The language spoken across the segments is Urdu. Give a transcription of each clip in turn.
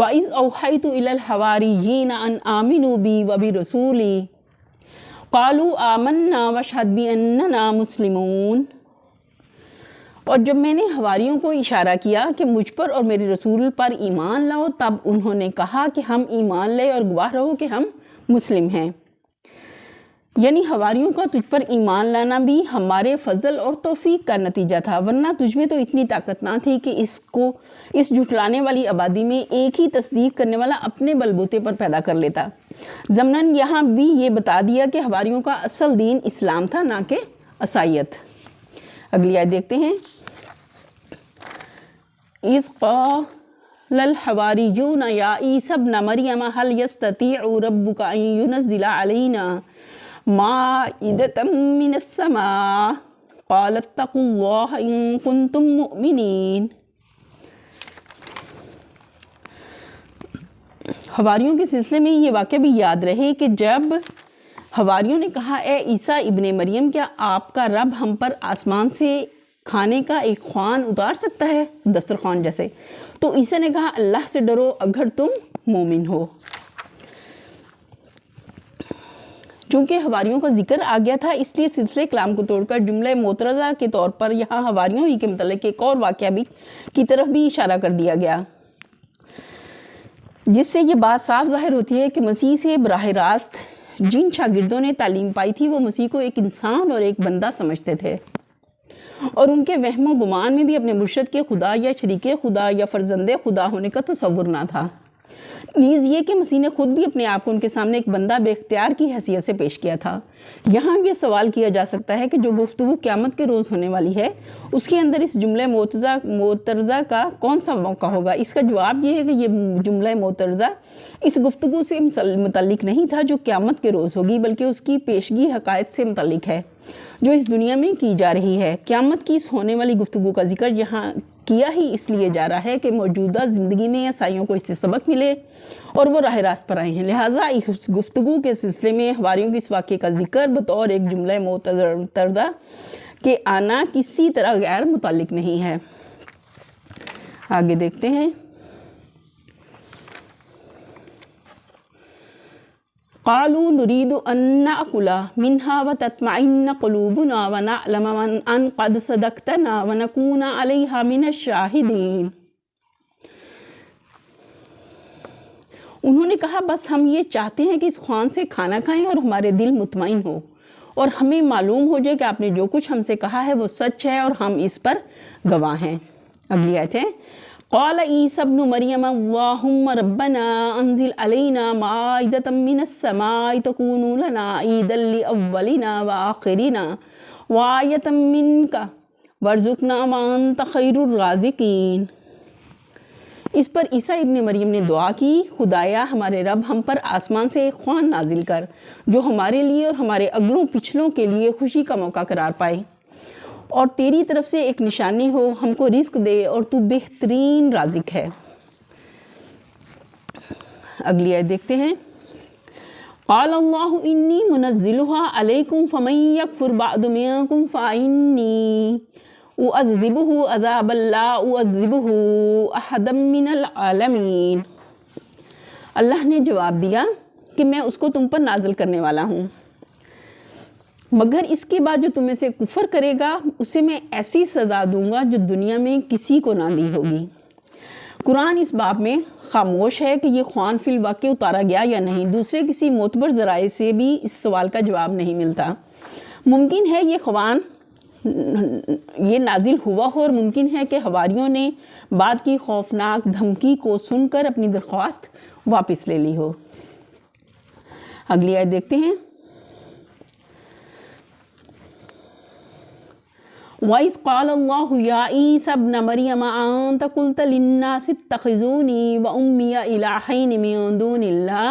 وَإِذْ أَوْحَيْتُ إِلَى الْحَوَارِيِّينَ أَنْ آمِنُوا بِي وَبِرَسُولِي قَالُوا آمَنَّا وَاشْهَدْ بِأَنَّنَا مُسْلِمُونَ۔ اور جب میں نے حواریوں کو اشارہ کیا کہ مجھ پر اور میرے رسول پر ایمان لاؤ، تب انہوں نے کہا کہ ہم ایمان لے اور گواہ رہو کہ ہم مسلم ہیں۔ یعنی حواریوں کا تجھ پر ایمان لانا بھی ہمارے فضل اور توفیق کا نتیجہ تھا، ورنہ تجھ میں تو اتنی طاقت نہ تھی کہ اس جھٹلانے والی آبادی میں ایک ہی تصدیق کرنے والا اپنے بلبوتے پر پیدا کر لیتا۔ ضمناً یہاں بھی یہ بتا دیا کہ حواریوں کا اصل دین اسلام تھا، نہ کہ عیسائیت۔ اگلی آیت دیکھتے ہیں۔ اِذْ قَالَ الْحَوَارِيُّونَ يَا عِيسَى ابْنَ مَرْيَمَ هَلْ يَسْتَطِيعُ رَبُّكَ أَن يُنَزِّلَ عَلَيْنَا مَائِدَةً مِّنَ السَّمَاءِ قَالَ اتَّقُوا اللَّهَ إِن كُنتُم مُّؤْمِنِينَ۔ حواریوں کے سلسلے میں یہ واقعہ بھی یاد رہے کہ جب حواریوں نے کہا اے عیسیٰ ابن مریم، کیا آپ کا رب ہم پر آسمان سے کھانے کا ایک خوان اتار سکتا ہے، دسترخوان جیسے؟ تو عیسیٰ نے کہا اللہ سے ڈرو اگر تم مومن ہو۔ چونکہ حواریوں کا ذکر آ گیا تھا، اس لیے سلسلے کلام کو توڑ کر جملہ معترضہ کے طور پر یہاں حواریوں ہی کے متعلق ایک اور واقعہ بھی کی طرف بھی اشارہ کر دیا گیا، جس سے یہ بات صاف ظاہر ہوتی ہے کہ مسیح سے براہ راست جن شاگردوں نے تعلیم پائی تھی وہ مسیح کو ایک انسان اور ایک بندہ سمجھتے تھے، اور ان کے وہم و گمان میں بھی اپنے مرشد کے خدا یا شریک خدا یا فرزند خدا ہونے کا تصور نہ تھا۔ نیز یہ کہ مسیح نے خود بھی اپنے آپ کو ان کے سامنے ایک بندہ بے اختیار کی حیثیت سے پیش کیا تھا۔ یہاں یہ سوال کیا جا سکتا ہے کہ جو گفتگو قیامت کے روز ہونے والی ہے، اس کے اندر اس جملہ معترضہ کا کون سا موقع ہوگا؟ اس کا جواب یہ ہے کہ یہ جملہ معترضہ اس گفتگو سے متعلق نہیں تھا جو قیامت کے روز ہوگی، بلکہ اس کی پیشگی حقائق سے متعلق ہے جو اس دنیا میں کی جا رہی ہے۔ قیامت کی اس ہونے والی گفتگو کا ذکر یہاں کیا ہی اس لیے جا رہا ہے کہ موجودہ زندگی میں عیسائیوں کو اس سے سبق ملے اور وہ راہ راست پر آئے ہیں، لہٰذا اس گفتگو کے سلسلے میں حواریوں کے اس واقعے کا ذکر بطور ایک جملہ معترضہ کے آنا کسی طرح غیر متعلق نہیں ہے۔ آگے دیکھتے ہیں۔ قالوا نريد أن نأكل منها وتطمئن قلوبنا ونعلم أن قد صدقتنا ونكون عليها من الشاهدين۔ انہوں نے کہا بس ہم یہ چاہتے ہیں کہ اس خوان سے کھانا کھائیں اور ہمارے دل مطمئن ہو اور ہمیں معلوم ہو جائے کہ آپ نے جو کچھ ہم سے کہا ہے وہ سچ ہے اور ہم اس پر گواہ ہیں۔ اگلی آیت ہے۔ قال عیسی ابن مریم اللہم ربنا انزل علینا مائدۃ من السماء تکون لنا عیدا لاولنا وآخرنا وآیۃ منک وارزقنا وانت خیر الرازقین۔ اس پر عیسیٰ ابن مریم نے دعا کی، خدایا ہمارے رب ہم پر آسمان سے ایک خوان نازل کر جو ہمارے لیے اور ہمارے اگلوں پچھلوں کے لیے خوشی کا موقع قرار پائے، اور تیری طرف سے ایک نشانی ہو، ہم کو رزق دے اور تو بہترین رازق ہے۔ اگلی آیت دیکھتے ہیں۔ قال اللہ انی منزلها علیکم فمن یکفر بعد منکم فإنی اعذبہ عذابا لا اعذبہ احدا من العالمین۔ اللہ نے جواب دیا کہ میں اس کو تم پر نازل کرنے والا ہوں، مگر اس کے بعد جو تم میں سے کفر کرے گا اسے میں ایسی سزا دوں گا جو دنیا میں کسی کو نہ دی ہوگی۔ قرآن اس باب میں خاموش ہے کہ یہ خوان فی الواقع اتارا گیا یا نہیں، دوسرے کسی معتبر ذرائع سے بھی اس سوال کا جواب نہیں ملتا۔ ممکن ہے یہ خوان یہ نازل ہوا ہو، اور ممکن ہے کہ حواریوں نے بعد کی خوفناک دھمکی کو سن کر اپنی درخواست واپس لے لی ہو۔ اگلی آیت دیکھتے ہیں۔ وَإِذْ قَالَ اللَّهُ يَا عِيسَى ابْنَ مَرْيَمَ أَنْتَ قُلْتَ لِلنَّاسِ اتَّخِذُونِي وَأُمِّيَ إِلَٰهَيْنِ مِن دُونِ اللَّهِ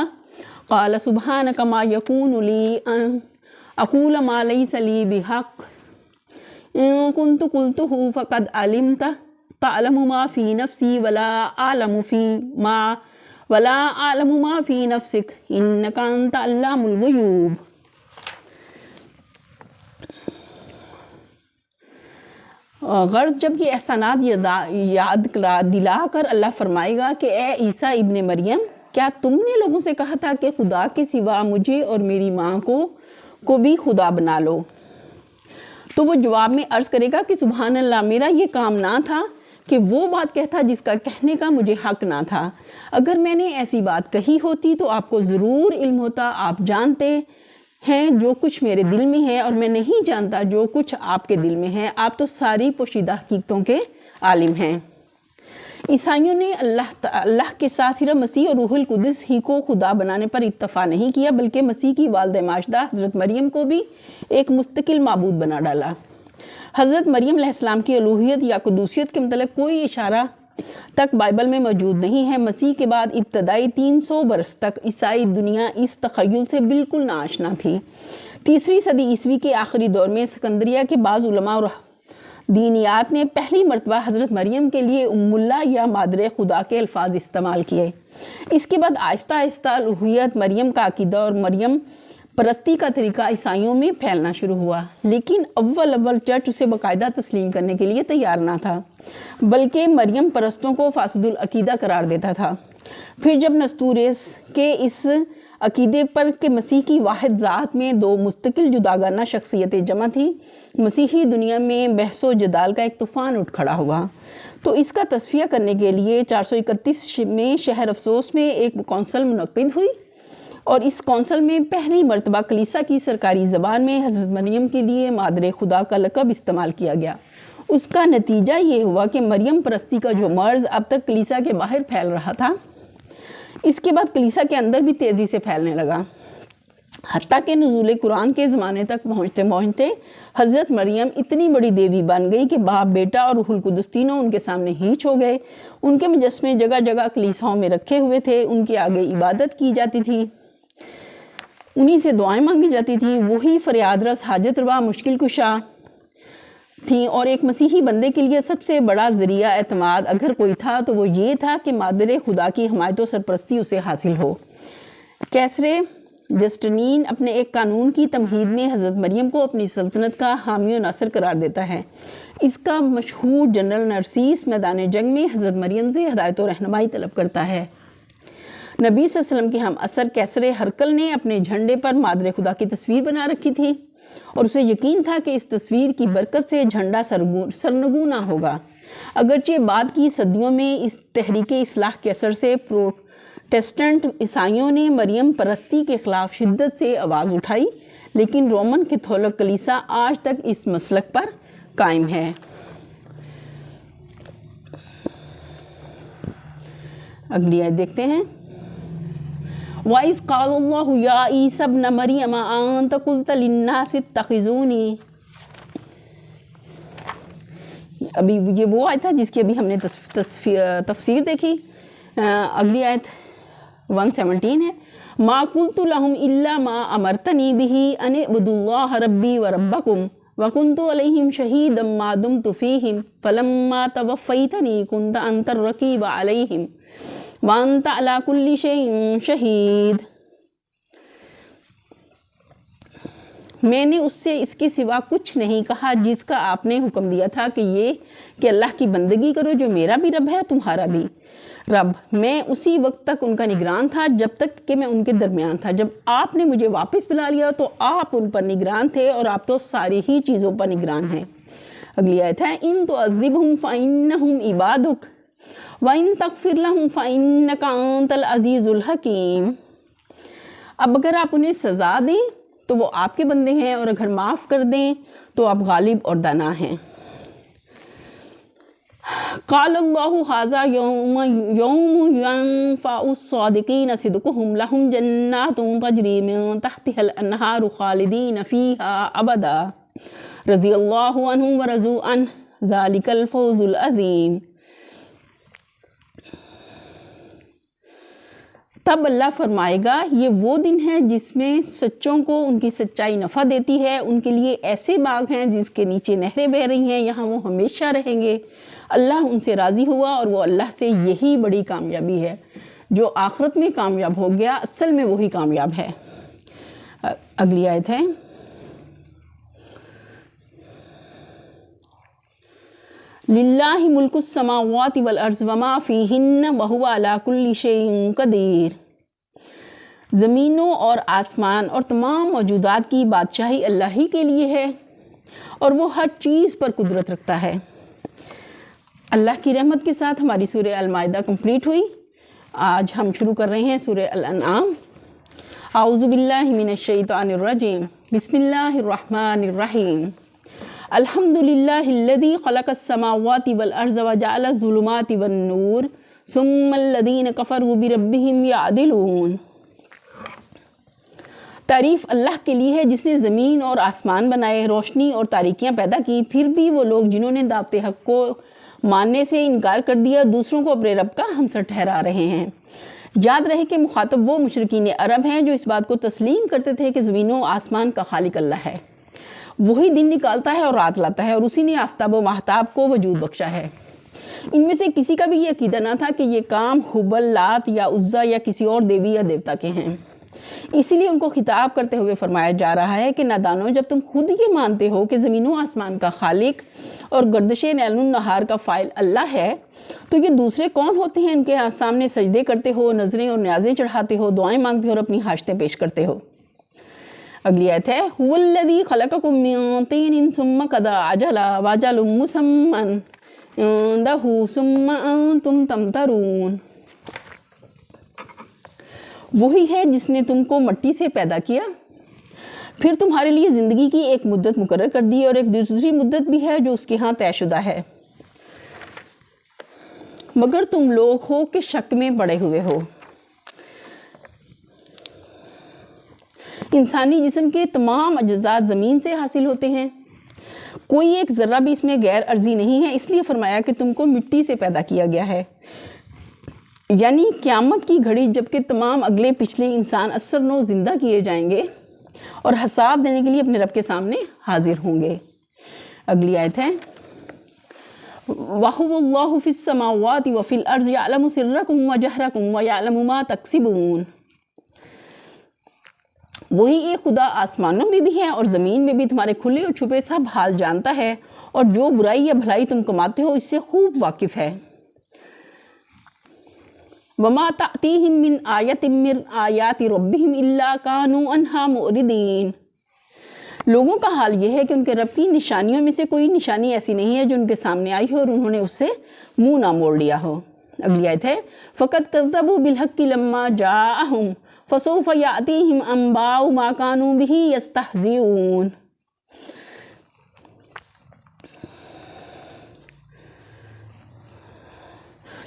قَالَ سُبْحَانَكَ مَا يَكُونُ لِي أَنْ أَقُولَ مَا لَيْسَ لِي بِحَقٍّ إِن كُنتُ قُلْتُهُ فَقَدْ عَلِمْتَهُ تَعْلَمُ مَا فِي نَفْسِي وَلَا أَعْلَمُ مَا فِي نَفْسِكَ إِنَّكَ أَنْتَ عَلَّامُ الْغُيُوبِ۔ غرض جب یہ احسانات یاد دلا کر اللہ فرمائے گا کہ اے عیسیٰ ابن مریم، کیا تم نے لوگوں سے کہا تھا کہ خدا کے سوا مجھے اور میری ماں کو بھی خدا بنا لو؟ تو وہ جواب میں عرض کرے گا کہ سبحان اللہ، میرا یہ کام نہ تھا کہ وہ بات کہتا جس کا کہنے کا مجھے حق نہ تھا۔ اگر میں نے ایسی بات کہی ہوتی تو آپ کو ضرور علم ہوتا۔ آپ جانتے ہیں جو کچھ میرے دل میں ہے، اور میں نہیں جانتا جو کچھ آپ کے دل میں ہے۔ آپ تو ساری پوشیدہ حقیقتوں کے عالم ہیں۔ عیسائیوں نے اللہ کے ساتھ صرف مسیح اور روح القدس ہی کو خدا بنانے پر اتفاق نہیں کیا، بلکہ مسیح کی والدہ ماجدہ حضرت مریم کو بھی ایک مستقل معبود بنا ڈالا۔ حضرت مریم علیہ السلام کی الوہیت یا قدوسیت کے متعلق کوئی اشارہ تک بائبل میں موجود نہیں ہے۔ مسیح کے بعد ابتدائی 300 برس تک عیسائی دنیا اس تخیل سے بالکل ناآشنا تھی۔ 3 صدی عیسوی کے آخری دور میں اسکندریہ کے بعض علماء اور دینیات نے پہلی مرتبہ حضرت مریم کے لیے ام اللہ یا مادر خدا کے الفاظ استعمال کیے۔ اس کے بعد آہستہ آہستہ الوہیت، مریم کا عقیدہ اور مریم پرستی کا طریقہ عیسائیوں میں پھیلنا شروع ہوا، لیکن اول چرچ اسے باقاعدہ تسلیم کرنے کے لیے تیار نہ تھا، بلکہ مریم پرستوں کو فاسد العقیدہ قرار دیتا تھا۔ پھر جب نستوریس کے اس عقیدے پر کہ مسیح کی واحد ذات میں 2 مستقل جداگانہ شخصیتیں جمع تھیں، مسیحی دنیا میں بحث و جدال کا ایک طوفان اٹھ کھڑا ہوا، تو اس کا تصفیہ کرنے کے لیے 431 میں شہر افسوس میں ایک کونسل منعقد ہوئی، اور اس کونسل میں پہلی مرتبہ کلیسا کی سرکاری زبان میں حضرت مریم کے لیے مادر خدا کا لقب استعمال کیا گیا۔ اس کا نتیجہ یہ ہوا کہ مریم پرستی کا جو مرض اب تک کلیسا کے باہر پھیل رہا تھا، اس کے بعد کلیسا کے اندر بھی تیزی سے پھیلنے لگا، حتیٰ کہ نزول قرآن کے زمانے تک پہنچتے حضرت مریم اتنی بڑی دیوی بن گئی کہ باپ، بیٹا اور روح القدس تینوں ان کے سامنے ہینچ ہو گئے۔ ان کے مجسمے جگہ جگہ کلیساؤں میں رکھے ہوئے تھے، ان کے آگے عبادت کی جاتی تھی، انہی سے دعائیں مانگی جاتی تھیں، وہی فریاد رس، حاجت روا، مشکل کشا تھیں، اور ایک مسیحی بندے کے لیے سب سے بڑا ذریعہ اعتماد اگر کوئی تھا تو وہ یہ تھا کہ مادر خدا کی حمایت و سرپرستی اسے حاصل ہو۔ کیسر جسٹنین اپنے ایک قانون کی تمہید میں حضرت مریم کو اپنی سلطنت کا حامی و ناصر قرار دیتا ہے۔ اس کا مشہور جنرل نرسیس میدان جنگ میں حضرت مریم سے ہدایت و رہنمائی طلب کرتا ہے۔ نبی صلی اللہ علیہ وسلم کے ہم اثر کیسر ہرکل نے اپنے جھنڈے پر مادر خدا کی تصویر بنا رکھی تھی، اور اسے یقین تھا کہ اس تصویر کی برکت سے جھنڈا سرنگوں نہ ہوگا۔ اگرچہ بعد کی صدیوں میں اس تحریک اصلاح کے اثر سے پروٹسٹنٹ عیسائیوں نے مریم پرستی کے خلاف شدت سے آواز اٹھائی، لیکن رومن کیتھولک کلیسا آج تک اس مسلک پر قائم ہے۔ اگلی آیت دیکھتے ہیں۔ وَإِذْ قَالَ اللَّهُ يَا عِيسَى ابْنَ مَرْيَمَ أَأَنْتَ قُلْتَ لِلنَّاسِ اتَّخِذُونِي۔ ابھی یہ وہ آیت تھا جس کی ابھی ہم نے تفسیر دیکھی۔ اگلی آیت 117 ہے۔ مَا قُلْتُ لَهُمْ إِلَّا مَا أَمَرْتَنِي بِهِ أَنِ اعْبُدُوا اللَّهَ رَبِّي وَرَبَّكُمْ وَكُنْتُ عَلَيْهِمْ شَهِيدًا مَا دُمْتُ فِيهِمْ فَلَمَّا تَوَفَّيْتَنِي كُنْتَ أَنْتَ الرَّقِيبَ عَلَيْهِمْ وَأَنْتَ عَلَى كُلِّ شَيْءٍ شَهِيدٌ۔ میں نے اس سے اس کے سوا کچھ نہیں کہا جس کا آپ نے حکم دیا تھا کہ اللہ کی بندگی کرو جو میرا بھی رب ہے تمہارا بھی رب۔ میں اسی وقت تک ان کا نگران تھا جب تک کہ میں ان کے درمیان تھا۔ جب آپ نے مجھے واپس بلا لیا تو آپ ان پر نگران تھے، اور آپ تو ساری ہی چیزوں پر نگران ہیں۔ اگلی آیت ہے۔ إِن تُعَذِّبْهُمْ فَإِنَّهُمْ عِبَادُكَ وَإِن تَغْفِرْ لَهُمْ فَإِنَّكَ أَنْتَ الْعَزِيزُ الْحَكِيمُ۔ اب اگر آپ انہیں سزا دیں تو وہ آپ کے بندے ہیں، اور اگر معاف کر دیں تو آپ غالب اور دانا ہیں۔ قال اللہ ھذا یوم ینفع الصادقین صدقہم لہم جنات تجری من تحتها الانہار خالدین فیہا ابدا رضی اللہ عنہم ورضوا عنہ ذالک الفوز العظیم۔ تب اللہ فرمائے گا، یہ وہ دن ہے جس میں سچوں کو ان کی سچائی نفع دیتی ہے، ان کے لیے ایسے باغ ہیں جس کے نیچے نہریں بہہ رہی ہیں، یہاں وہ ہمیشہ رہیں گے۔ اللہ ان سے راضی ہوا، اور وہ اللہ سے یہی بڑی کامیابی ہے۔ جو آخرت میں کامیاب ہو گیا اصل میں وہی کامیاب ہے۔ اگلی آیت ہے۔ للہ ملک السماوات والارض وما فیہن وہو علی کل شیء قدیر۔ زمینوں اور آسمان اور تمام موجودات کی بادشاہی اللہ ہی کے لیے ہے اور وہ ہر چیز پر قدرت رکھتا ہے۔ اللہ کی رحمت کے ساتھ ہماری سورہ المائدہ کمپلیٹ ہوئی۔ آج ہم شروع کر رہے ہیں سورہ الانعام۔ اعوذ باللہ من الشیطان الرجیم، بسم اللہ الرحمن الرحیم۔ الحمد للہ الذی خلق السماوات والارض وجعل الظلمات والنور ثم الذین کفروا بربہم یعدلون۔ تعریف اللہ کے لیے ہے جس نے زمین اور آسمان بنائے، روشنی اور تاریکیاں پیدا کی، پھر بھی وہ لوگ جنہوں نے دعوت حق کو ماننے سے انکار کر دیا دوسروں کو اپنے رب کا ہمسر ٹھہرا رہے ہیں۔ یاد رہے کہ مخاطب وہ مشرکین عرب ہیں جو اس بات کو تسلیم کرتے تھے کہ زمینوں آسمان کا خالق اللہ ہے، وہی دن نکالتا ہے اور رات لاتا ہے، اور اسی نے آفتاب و ماہتاب کو وجود بخشا ہے۔ ان میں سے کسی کا بھی یہ عقیدہ نہ تھا کہ یہ کام حبل، لات یا عزا یا کسی اور دیوی یا دیوتا کے ہیں۔ اسی لیے ان کو خطاب کرتے ہوئے فرمایا جا رہا ہے کہ نادانو، جب تم خود یہ مانتے ہو کہ زمینوں آسمان کا خالق اور گردش لیل و نہار کا فاعل اللہ ہے، تو یہ دوسرے کون ہوتے ہیں ان کے سامنے سجدے کرتے ہو، نظریں اور نیازیں چڑھاتے ہو، دعائیں مانگتے ہو اور اپنی حاجتیں پیش کرتے ہو۔ اگلی آیت ہے هو الذی خلقکم من طین ثم قضی اجلا واجل مسمى عنده ثم انتم تمترون۔ وہی ہے جس نے تم کو مٹی سے پیدا کیا، پھر تمہارے لیے زندگی کی ایک مدت مقرر کر دی اور ایک دوسری مدت بھی ہے جو اس کے ہاں طے شدہ ہے، مگر تم لوگ ہو کہ شک میں پڑے ہوئے ہو۔ انسانی جسم کے تمام اجزاء زمین سے حاصل ہوتے ہیں، کوئی ایک ذرہ بھی اس میں غیر عرضی نہیں ہے، اس لیے فرمایا کہ تم کو مٹی سے پیدا کیا گیا ہے، یعنی قیامت کی گھڑی جبکہ تمام اگلے پچھلے انسان اثر نو زندہ کیے جائیں گے اور حساب دینے کے لیے اپنے رب کے سامنے حاضر ہوں گے۔ اگلی آیت ہے وَهُوَ اللَّهُ فِي السَّمَاوَاتِ وَفِي الْأَرْضِ يَعْلَمُ سِرَّكُمْ وَجَهْرَكُمْ وَيَعْلَمُ مَا تَكْسِبُونَ۔ وہی ایک خدا آسمانوں میں بھی ہے اور زمین میں بھی تمہارے کھلے اور چھپے سب حال جانتا ہے، اور جو برائی یا بھلائی تم کماتے ہو اس سے خوب واقف ہے۔ وَمَا تَأْتِيهِم مِّنْ آيَةٍ مِّنْ آيَاتِ رَبِّهِمْ إِلَّا كَانُوا عَنْهَا مُعْرِضِينَ۔ لوگوں کا حال یہ ہے کہ ان کے رب کی نشانیوں میں سے کوئی نشانی ایسی نہیں ہے جو ان کے سامنے آئی ہو اور انہوں نے اس سے منہ نہ موڑ لیا ہو۔ اگلی آیت ہے فَقَدْ كَذَّبُوا بِالْحَقِّ لَمَّا جَاءَهُمْ فَسَوْفَ يَأْتِيهِمْ أَنبَاءُ مَا كَانُوا بِهِ يَسْتَهْزِئُونَ۔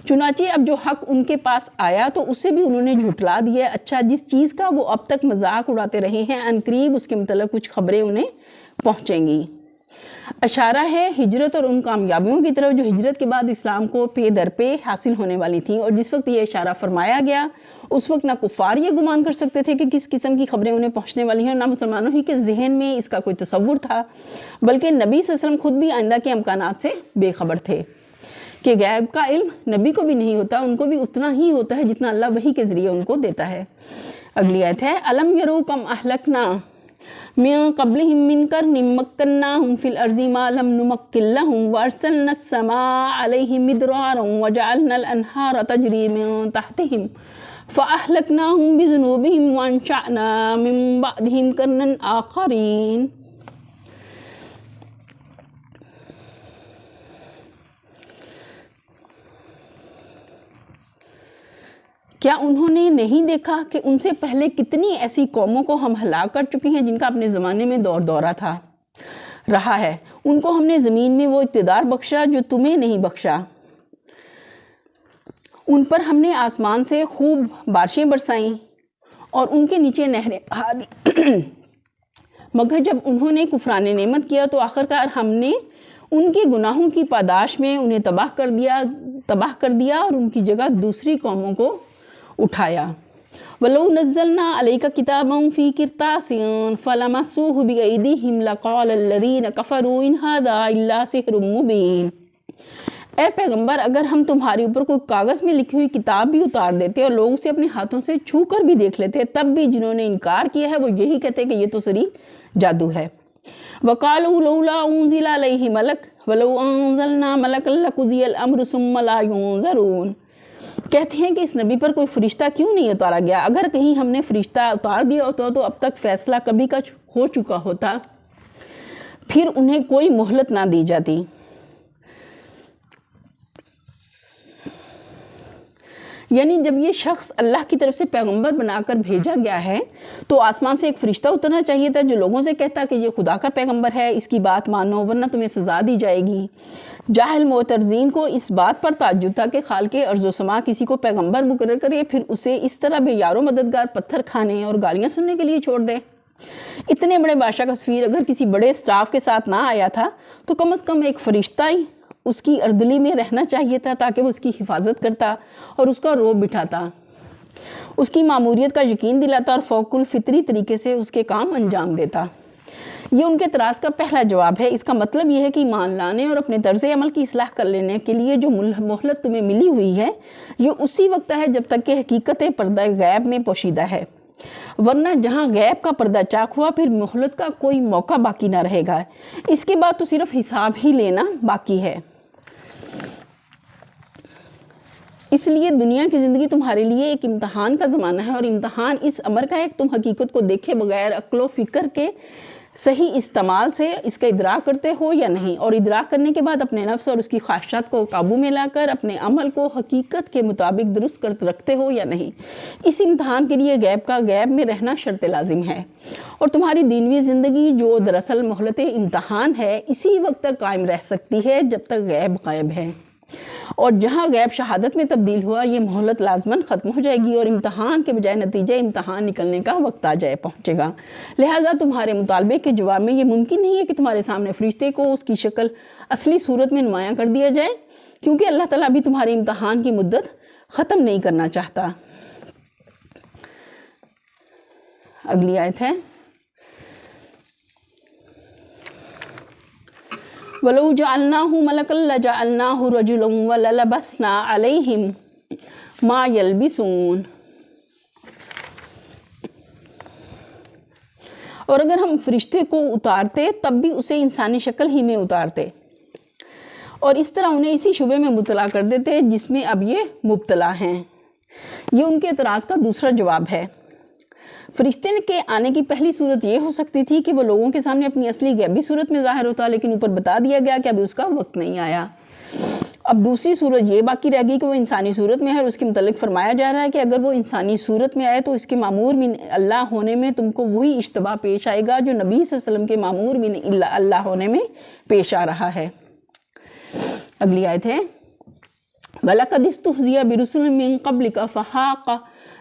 چنانچہ اب جو حق ان کے پاس آیا تو اسے بھی انہوں نے جھٹلا دیا۔ اچھا، جس چیز کا وہ اب تک مذاق اڑاتے رہے ہیں ان قریب اس کے متعلق کچھ خبریں انہیں پہنچیں گی۔ اشارہ ہے ہجرت اور ان کامیابیوں کی طرف جو ہجرت کے بعد اسلام کو پے در پے حاصل ہونے والی تھیں، اور جس وقت یہ اشارہ فرمایا گیا اس وقت نہ کفار یہ گمان کر سکتے تھے کہ کس قسم کی خبریں انہیں پہنچنے والی ہیں، نہ مسلمانوں ہی کے ذہن میں اس کا کوئی تصور تھا، بلکہ نبی صلی اللہ علیہ وسلم خود بھی آئندہ کے امکانات سے بے خبر تھے کہ غیب کا علم نبی کو بھی نہیں ہوتا، ان کو بھی اتنا ہی ہوتا ہے جتنا اللہ وحی کے ذریعے ان کو دیتا ہے۔ اگلی آیت ہے الم یرو کم اہلکنا من قبلہم من قرن مکناہم فی الارض ما لم نمکن لہم وارسلنا السماء علیہم مدرارا وجعلنا الانہار تجری من تحتہم فاہلکناہم بذنوبہم وانشأنا من بعدہم قرنا آخرین۔ کیا انہوں نے نہیں دیکھا کہ ان سے پہلے کتنی ایسی قوموں کو ہم ہلاک کر چکے ہیں جن کا اپنے زمانے میں دور دورہ تھا رہا ہے، ان کو ہم نے زمین میں وہ اقتدار بخشا جو تمہیں نہیں بخشا، ان پر ہم نے آسمان سے خوب بارشیں برسائیں اور ان کے نیچے نہریں بہا دی، مگر جب انہوں نے کفران نعمت کیا تو آخرکار ہم نے ان کے گناہوں کی پاداش میں انہیں تباہ کر دیا اور ان کی جگہ دوسری قوموں کو اٹھایا۔ وَلَوْ نَزَّلْنَا عَلَيْكَ كِتَابًا فِي قِرْطَاسٍ فَلَمَسُوهُ بِأَيْدِيهِمْ لَقَالَ الَّذِينَ كَفَرُوا إِنْ هَذَا إِلَّا سِحْرٌ مُبِينٌ۔ اے پیغمبر، اگر ہم تمہارے اوپر کوئی کاغذ میں لکھی ہوئی کتاب بھی اتار دیتے اور لوگ اسے اپنے ہاتھوں سے چھو کر بھی دیکھ لیتے، تب بھی جنہوں نے انکار کیا ہے وہ یہی کہتے کہ یہ تو صریح جادو ہے۔ وَقَالُوا لَوْلَا أُنزِلَ عَلَيْهِ مَلَكٌ، وَلَوْ أَنزَلْنَا مَلَكًا لَقُضِيَ الْأَمْرُ ثُمَّ لَا يُنظَرُونَ۔ کہتے ہیں کہ اس نبی پر کوئی فرشتہ کیوں نہیں اتارا گیا؟ اگر کہیں ہم نے فرشتہ اتار دیا ہوتا تو اب تک فیصلہ کبھی کا ہو چکا ہوتا، پھر انہیں کوئی مہلت نہ دی جاتی۔ یعنی جب یہ شخص اللہ کی طرف سے پیغمبر بنا کر بھیجا گیا ہے تو آسمان سے ایک فرشتہ اترنا چاہیے تھا جو لوگوں سے کہتا کہ یہ خدا کا پیغمبر ہے، اس کی بات مانو ورنہ تمہیں سزا دی جائے گی۔ جاہل معترضین کو اس بات پر تعجب تھا کہ خالق ارض و سما کسی کو پیغمبر مقرر کرے پھر اسے اس طرح بے یار و مددگار پتھر کھانے اور گالیاں سننے کے لیے چھوڑ دے۔ اتنے بڑے بادشاہ کا سفیر اگر کسی بڑے سٹاف کے ساتھ نہ آیا تھا تو کم از کم ایک فرشتہ ہی اس کی اردلی میں رہنا چاہیے تھا تاکہ وہ اس کی حفاظت کرتا اور اس کا روب بٹھاتا، اس کی ماموریت کا یقین دلاتا اور فوق الفطری طریقے سے اس کے کام انجام دیتا۔ یہ ان کے اعتراض کا پہلا جواب ہے۔ اس کا مطلب یہ ہے کہ ایمان لانے اور اپنے طرز عمل کی اصلاح کر لینے کے لیے جو مہلت تمہیں ملی ہوئی ہے یہ اسی وقت ہے جب تک کہ حقیقت پردہ غیب میں پوشیدہ ہے، ورنہ جہاں غیب کا پردہ چاک ہوا پھر مہلت کا کوئی موقع باقی نہ رہے گا۔ اس کے بعد تو صرف حساب ہی لینا باقی ہے۔ اس لیے دنیا کی زندگی تمہارے لیے ایک امتحان کا زمانہ ہے، اور امتحان اس امر کا ہے کہ تم حقیقت کو دیکھے بغیر عقل و فکر کے صحیح استعمال سے اس کا ادراک کرتے ہو یا نہیں، اور ادراک کرنے کے بعد اپنے نفس اور اس کی خواہشات کو قابو میں لا کر اپنے عمل کو حقیقت کے مطابق درست کر رکھتے ہو یا نہیں۔ اس امتحان کے لیے غیب میں رہنا شرط لازم ہے، اور تمہاری دینوی زندگی جو دراصل مہلت امتحان ہے اسی وقت تک قائم رہ سکتی ہے جب تک غیب غائب ہے، اور جہاں غیب شہادت میں تبدیل ہوا یہ مہلت لازماً ختم ہو جائے گی اور امتحان کے بجائے نتیجہ امتحان نکلنے کا وقت پہنچے گا۔ لہٰذا تمہارے مطالبے کے جواب میں یہ ممکن نہیں ہے کہ تمہارے سامنے فرشتے کو اس کی شکل اصلی صورت میں نمایاں کر دیا جائے، کیونکہ اللہ تعالیٰ بھی تمہارے امتحان کی مدت ختم نہیں کرنا چاہتا۔ اگلی آیت ہے وَلَوْ جَعَلْنَاهُ مَلَكًا لَجَعَلْنَاهُ رَجُلًا وَلَلَبَسْنَا عَلَيْهِمْ مَا يَلْبِسُونَ۔ اور اگر ہم فرشتے کو اتارتے تب بھی اسے انسانی شکل ہی میں اتارتے، اور اس طرح انہیں اسی شبے میں مبتلا کر دیتے جس میں اب یہ مبتلا ہیں۔ یہ ان کے اعتراض کا دوسرا جواب ہے۔ فرشتے کے آنے کی پہلی صورت یہ ہو سکتی تھی کہ وہ لوگوں کے سامنے اپنی اصلی غیبی صورت میں ظاہر ہوتا، لیکن اوپر بتا دیا گیا کہ ابھی اس کا وقت نہیں آیا۔ اب دوسری صورت یہ باقی رہ گئی کہ وہ انسانی صورت میں ہے، اور اس کے متعلق فرمایا جا رہا ہے کہ اگر وہ انسانی صورت میں آئے تو اس کے مامور من اللہ ہونے میں تم کو وہی اشتباہ پیش آئے گا جو نبی صلی اللہ علیہ وسلم کے مامور من اللہ ہونے میں پیش آ رہا ہے۔ اگلی آیت ہے وَلَقَدِ اسْتُهْزِئَ بِرُسُلٍ مِّن قَبْلِكَ فَحَاقَ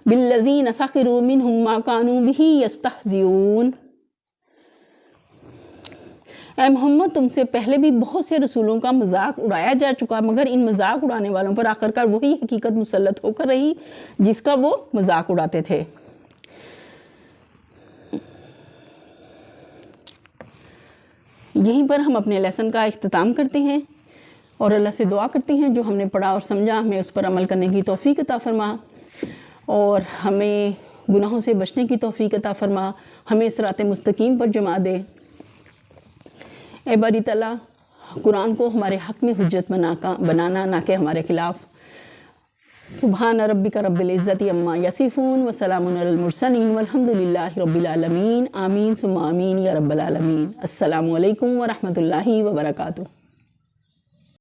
بِالَّذِينَ سَخِرُوا مِنْهُمْ مَا كَانُوا بِهِ يَسْتَهْزِئُونَ۔ اے محمد تم سے پہلے بھی بہت سے رسولوں کا مذاق اڑایا جا چکا، مگر ان مذاق اڑانے والوں پر آخرکار وہی حقیقت مسلط ہو کر رہی جس کا وہ مذاق اڑاتے تھے۔ یہیں پر ہم اپنے لیسن کا اختتام کرتے ہیں اور اللہ سے دعا کرتے ہیں جو ہم نے پڑھا اور سمجھا ہمیں اس پر عمل کرنے کی توفیق عطا فرما، اور ہمیں گناہوں سے بچنے کی توفیق عطا فرما، ہمیں صراط مستقیم پر جما دے۔ اے باری تعالیٰ قرآن کو ہمارے حق میں حجت بنانا نہ کہ ہمارے خلاف۔ سبحان ربک رب العزت عما یصفون وسلام علی المرسلین والحمد للہ رب العالمین۔ آمین ثم آمین یا رب العالمین۔ السلام علیکم ورحمۃ اللہ وبرکاتہ۔